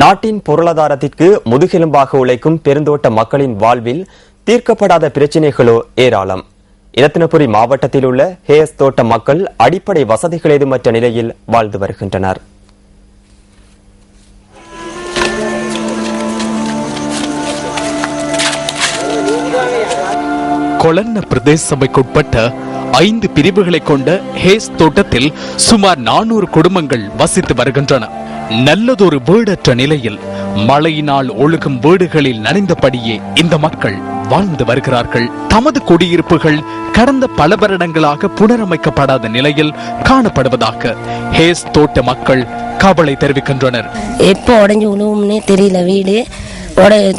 நாட்டின் பொருளாதாரத்திற்கு முதுகெலும்பாக உழைக்கும் பெருந்தோட்ட மக்களின் வாழ்வில் தீர்க்கப்படாத பிரச்சினைகளோ ஏராளம். இரத்தினபுரி மாவட்டத்தில் உள்ள ஹேஸ் தோட்ட மக்கள் அடிப்படை வசதிகள் ஏதுமற்ற நிலையில் வாழ்ந்து வருகின்றனர். கொலன்ன பிரதேச சபைக்குட்பட்ட 5 பிரிவுகளை கொண்ட ஹேஸ் தோட்டத்தில் சுமார் 400 குடும்பங்கள் வசித்து வருகின்றன. நல்லதொரு வீடற்ற நிலையில் மழையினால் ஒழுகும் வீடுகளில் நனைந்தபடியே இந்த மக்கள் வாழ்ந்து வருகிறார்கள். தமது குடியிருப்புகள் கடந்த பல வருடங்களாக புனரமைக்கப்படாத நிலையில் காணப்படுவதாக ஹேஸ் தோட்ட மக்கள் கவலை தெரிவிக்கின்றனர். எப்போ உடஞ்சி உழுவும்னே தெரியல. வீடு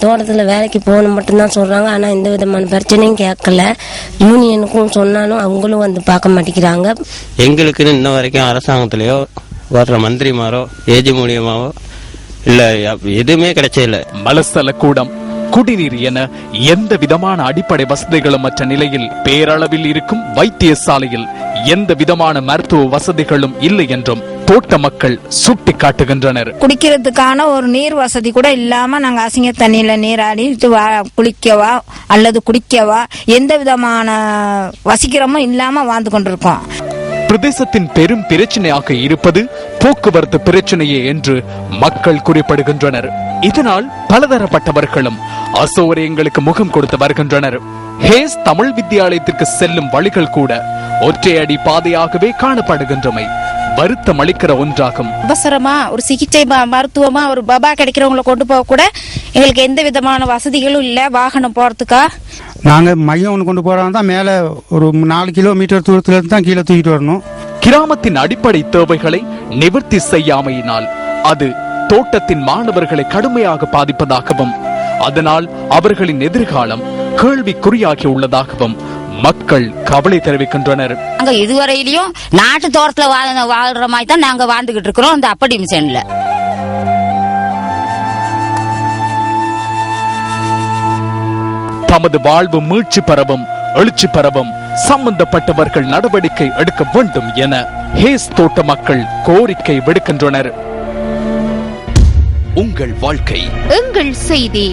தோட்டத்தில் வேலைக்கு போகணும் மட்டும்தான் சொல்றாங்க. ஆனால் எந்த விதமான பிரச்சனையும் கேட்கல. யூனியனுக்கும் சொன்னாலும் அவங்களும் வந்து பார்க்க மாட்டேங்கிறாங்க. எங்களுக்குன்னு இன்ன வரைக்கும் அரசாங்கத்திலேயோ வர்ற மந்திரிமாரோ ஏஜி மூலியமாவோ இல்ல எதுவுமே கிடைச்சதில்ல. மலசல கூடம், குடிநீர் என எந்த விதமான அடிப்படை வசதிகளும் மற்ற நிலையில் பேரளவில் இருக்கும் வைத்தியசாலையில் எந்த விதமான மருத்துவ வசதிகளும் இல்லை என்றும் தோட்ட மக்கள் சுட்டி காட்டுகின்றனர். குடிக்கிறதுக்கான ஒரு நீர் வசதி கூட இல்லாம நாங்க அசிங்க தண்ணியில நீராடி குளிக்கவா அல்லது குடிக்கவா எந்த விதமான வசிக்கிறமும் இல்லாம வாழ்ந்து கொண்டிருக்கோம். பிரதேசத்தின் பெரும் பிரச்சனையாக இருப்பது போக்குவரத்து பிரச்சனையே என்று மக்கள் குறிப்பிடுகின்றனர். இதனால் பலதரப்பட்டவர்களும் அசௌகரியங்களுக்கு முகம் கொடுத்து வருகின்றனர். ஹேஸ் தமிழ் வித்தியாலயத்திற்கு செல்லும் வழிகள் கூட ஒற்றையடி பாதையாகவே காணப்படுகின்றமை வருத்தம் அளிக்கிற ஒன்றாகும். அவசரமா ஒரு சிகிச்சை மருத்துவமா ஒரு பபா கிடைக்கிறவங்களை கொண்டு போக கூட எங்களுக்கு எந்த விதமான வசதிகளும் இல்ல. வாகனம் போறதுக்கா நாங்க மையம் ஒன்று கொண்டு போறோம் தான் மேல ஒரு 4 கிலோமீட்டர் தூரத்துல இருந்து தான் கீழே தூக்கிட்டு வரணும். கிராமத்தின் அடிப்படை தேவைகளை நிவர்த்தி செய்யாமையினால் அது தோட்டத்தின் மாணவர்களை கடுமையாக பாதிப்பதாகவும் அதனால் அவர்களின் எதிர்காலம் கேள்விக்குறியாகி உள்ளதாகவும் மக்கள் கவலை தெரிவிக்கின்றனர். நாங்க இதுவரையிலும் நாட்டு தோட்டத்துல வாழ்ற மாதிரி தான் நாங்க வாழ்ந்துகிட்டு இருக்கிறோம். அந்த அப்படி மிஷன்ல தமது வாழ்வு மீட்சி பெறவும் எழுச்சி பெறவும் சம்பந்தப்பட்டவர்கள் நடவடிக்கை எடுக்க வேண்டும் என ஹேஸ் தோட்ட மக்கள் கோரிக்கை விடுக்கின்றனர். உங்கள் வாழ்க்கை எங்கள் செய்தி.